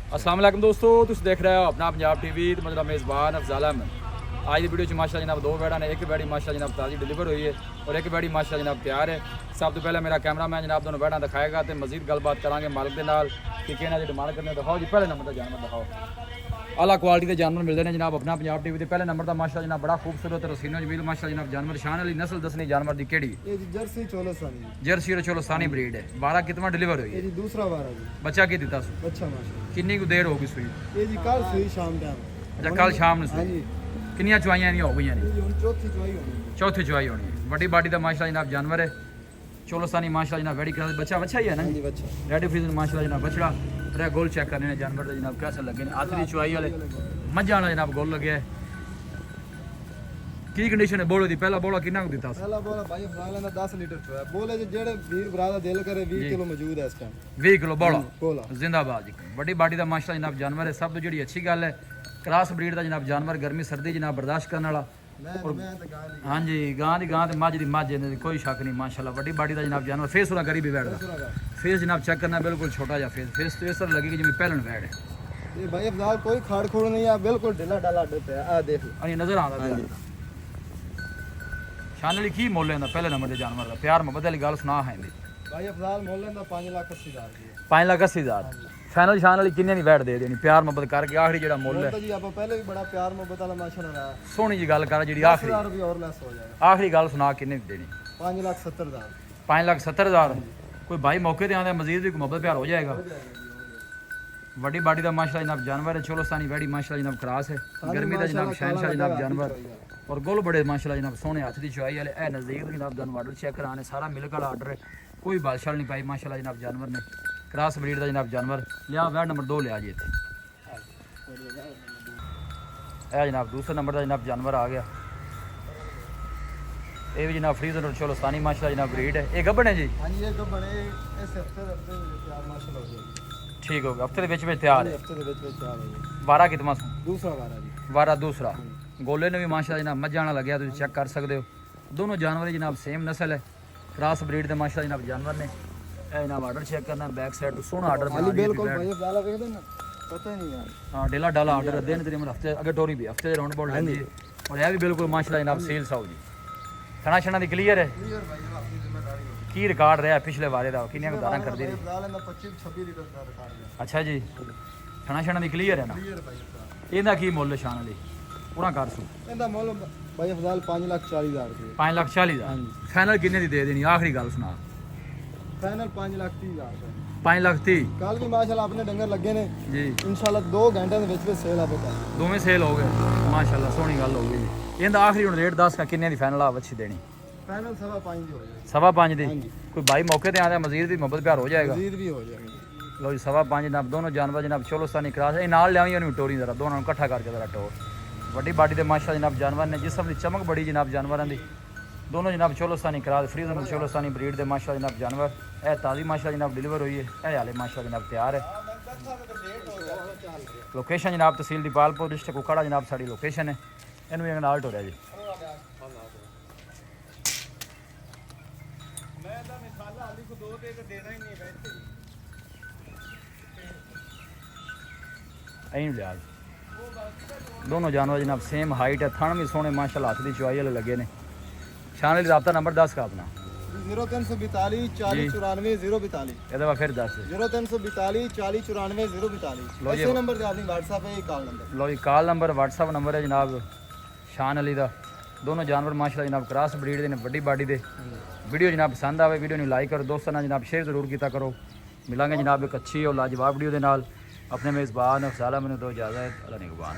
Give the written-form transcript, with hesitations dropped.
अस्सलाम वालेकुम दोस्तों, तुम देख रहे हो अपना पंजाब टीवी। तो मतलब मेज़बान अफजाल अहमद। आज की वीडियो माशाल्लाह जनाब दो बैड़ा ने, एक बैड़ी माशाल्लाह जनाब ताज़ी डिलीवर हुई है और एक बैड़ी माशाल्लाह जनाब तैयार है। सब तो पहले मेरा कैमरामैन जनाब दोनों बैड़ा दिखाएगा तो मजीद गलबात करांगे मालिक के नाल कि कहना जी डिमांड करने दिखाओ जी। पहले नंबर का जानवर दिखाओ, आला क्वालिटी के जानवर मिलते हैं जनाब अपना पंजाब टीवी। पहले नंबर का माशाल्लाह जनाब बड़ा खूबसूरत रसीनो जमील माशाल्लाह जनाब जानवर। शान वाली नस्ल दसनी जानवर की केड़ी? जर्सी चोलोसानी। जर्सी और चोलोसानी ब्रीड है। 12 कितना डिलीवर हुई है? जी दूसरा बार है जी। बच्चा की दिता सु? अच्छा माशाल्लाह। किन्नी को देर होगी सुई? ये जी कल सुई शाम टाइम। अच्छा कल शाम ने हां सुई। जी। किन्नियां चुआइयां नहीं हो गई ने? ये हुन चौथी चुआई होनी है। चौथी चुआई होनी है। बड़ी बाडी का माशाल्लाह जनाब जानवर है। चोलोसानी माशाल्लाह जनाब वेड़ी करा बच्चा बच्चा ही है ना हां जी बच्चा। रेड फ्रीजन माशाल्लाह जनाब बछड़ा। अरे गोल चेक करने ने जानवर का जनाब कैसे लगे ने? आखिरी चुआई वाले मज्जा वाला जनाब गोल लगे है। की कंडीशन है बोलो दी? पहला बोला कितना को दिता? पहला बोला भाई फलाना ने 10 लीटर चुआ बोले जेड़े वीर भरा दिल करे 20 किलो मौजूद है इस टाइम। 20 किलो बोला बोला जिंदाबाद जी। बड़ी बाडी का माशाल्लाह जनाब जानवर है। सब तो जी अच्छी गल है क्रॉस ब्रीड का जनाब जानवर, गर्मी सर्दी जनाब बर्दाश्त करने वाला। मैं तो गाय दी। हाँ जी गां दी मझ दी मझ है, कोई शक नहीं माशाल्लाह। बड़ी बाडी का जनाब जानवर। फेस पूरा करी भी बैठ फेस जनाब चेक करना बिल्कुल छोटा जा फेस। फेस तो इस तरह लगेगी जिम्मे पहलन बैठ है। ये भाई अफजाल कोई खाड़ खोड़ नहीं है, बिल्कुल ढिला ढाला अड्डे पे आ देख लो। अरे नजर आता है शान वाली की मोल लेंदा पहले नंबर के जानवर का? प्यार मोहब्बत वाली गल सुना है इंदी। भाई अफजाल मोल लेंदा 5,80,000 दी। 5,80,000 फाइनल शान वाली किन्ने दी वैट दे देनी? प्यार मोहब्बत करके आखिरी जेड़ा मुੱਲ है तो जी आपा पहले भी बड़ा प्यार मोहब्बत वाला माशाल्लाह रहा। सोहनी जी गल कर जेड़ी आखिरी 10,000 रुपए और लेस हो जाएगा। आखिरी गल सुना किन्ने दी देनी? 5,70,000। 5,70,000 कोई भाई मौके ते आंदा मजीद भी मोहब्बत प्यार हो जाएगा। बड़ी बाडी का माशाल्लाह जनाब जानवर है। चोलोसानी वैड़ी माशाल्लाह जनाब क्रास है। गर्मी का जनाब शहनशाह जनाब जानवर और गोल बड़े माशाल्लाह जनाब सोहने हाथ की चुआई वाले। ए नज़दीक जनाब दन ऑर्डर चेक कराने सारा मिलक वाला ऑर्डर है। कोई बादशाह नहीं पाई माशाल्लाह जनाब जानवर ने। क्रास ब्रीड का जनाब जानवर लिया वैड नंबर 2 लिया जी। ए जनाब दूसरे नंबर का जनाब जानवर आ गया। ये भी जनाब फ्रीजर और चोलोसानी माशाल्लाह जनाब ब्रीड है। ये गब्बन है जी? हां जी ये गब्बन है। इस हफ्ते तैयार माशाल्लाह हो जाएगी। ठीक हो गया हफ्ते के तैयार है। हफ्ते तैयार हो जाएगी। 12 कितना सु? दूसरा बार है जी। 12 दूसरा गोले ने भी माशाल्लाह जनाब मझ आना लगे तुम चेक कर सकते हो। दोनों जानवर जनाब सेम नस्ल है। क्रॉस ब्रीड के माशाल्लाह जनाब जानवर ने। ए जनाब ऑर्डर चेक करना बैक साइड तो सोना ऑर्डर बना दिया बिल्कुल भाई डाला देख देना पता ही नहीं यार। हां डेला डाला ऑर्डर देने तेरे में हफ्ते अगर टोरी भी हफ्ते राउंड बॉल लेंदी है और ये भी बिल्कुल माशाल्लाह जनाब सेल साउ जी। थना छना दी क्लियर है? क्लियर भाई अपनी जिम्मेदारी हो। की रिकॉर्ड रहा पिछले वारे दा किन्ने को दाना कर दी? डाला ना 25-26 लीटर का रिकॉर्ड है। अच्छा जी थना छना दी क्लियर है ना? क्लियर भाई ਇਹਦਾ ਕੀ ਮੁੱਲ ਸ਼ਾਨ ਵਾਲੀ ਪੂਰਾ ਕਰ ਸੂ? ਇਹਦਾ ਮੁੱਲ ਭਾਈ ਅਫਜ਼ਾਲ 5,40,000 ਰੁਪਏ। 5,40,000 ਫਾਈਨਲ ਕਿੰਨੇ ਦੀ ਦੇ ਦੇਣੀ? ਆਖਰੀ ਗੱਲ ਸੁਣਾ। फाइनल 5,30,000 रुपए। 5,30,000 कल भी माशाल्लाह अपने डंगर लगे ने जी। इंशाल्लाह 2 घंटे ਦੇ ਵਿੱਚ ਸੇਲ ਆਪੇ ਕਰ ਦੋਵੇਂ ਸੇਲ ਹੋ ਗਏ ਮਾਸ਼ਾਅੱਲਾ ਸੋਹਣੀ ਗੱਲ ਹੋ ਗਈ ਜੀ। ਇਹਦਾ ਆਖਰੀ ਹੁਣ ਰੇਟ ਦੱਸ ਕਿੰਨੇ ਦੀ ਫਾਈਨਲ ਆ ਵੱਛੀ ਦੇਣੀ? फाइनल 5.5 ਦੀ ਹੋ ਜਾਏਗੀ। 5.5 ਦੀ ਹਾਂਜੀ। ਕੋਈ ਭਾਈ ਮੌਕੇ ਤੇ ਆਂਦਾ ਮਜ਼ੀਦ ਵੀ ਮੁਹੱਬਤ ਪਿਆਰ ਹੋ ਜਾਏਗਾ। ਮਜ਼ੀਦ ਵੀ ਹੋ ਜਾਏਗੀ। ਲਓ ਜੀ 5.5 ਜਨਾਬ ਦੋਨੋਂ ਜਾਨਵਰ ਜਨਾਬ ਚੋਲੋਸਾਨੀ ਕਰਾਸ ਇਹ ਨਾਲ ਲਿਆਵੀਂ ਉਹਨੂੰ ਟੋਰੀ ਜ਼ਰਾ ਦੋਨਾਂ ਨੂੰ ਇਕੱਠਾ ਕਰਕੇ ਜ਼ਰਾ ਟੋਰ। ਵੱਡੀ ਬਾਡੀ ਦੇ ਮਾਸ਼ਾਅੱਲਾ ਜਨਾਬ ਜਾਨਵਰ ਨੇ ਜਿਸਮ ਦੀ ਚਮਕ ਬੜੀ ਜਨਾਬ ਜਾਨਵਰਾਂ ਦੀ। दोनों जनाब चोलोसानी करा फ्रीजर में चोलोसानी ब्रीड के माशाल्लाह जनाब जानवर। ए ताज़ी माशाल्लाह जनाब डिलीवर हुई है। ए हाले माशाल्लाह जनाब तैयार है। लोकेशन जनाब तहसील दीपालपुर डिस्ट्रिक्ट कुकड़ा जनाब साड़ी लोकेशन है। इनू एक नाल टोरिया जी। लिया दोनों जानवर जनाब सेम हाइट है। थन भी सोने माशाल्लाह हाथ की चुआई वाले लगे ने। शान वाली राब्ता नंबर 10 का अपना 0342 40 94 042। ये दफा फिर 10 0342 40 94 042। इसी नंबर पे अपनी व्हाट्सएप है कॉल नंबर। लो जी कॉल नंबर व्हाट्सएप नंबर है जनाब शान अली का। दोनों जानवर माशाल्लाह जनाब क्रॉस ब्रीड के बड़ी बाडी दे। वीडियो जनाब पसंद आवे वीडियो लाइक करो दोस्तों ना जनाब शेयर जरूर किया करो। मिलेंगे जनाब एक अच्छी और लाजवाब वीडियो के नाल। अपने मेज़बान अफजाल अहमद दो इजाज़त। अल्लाह निगहबान।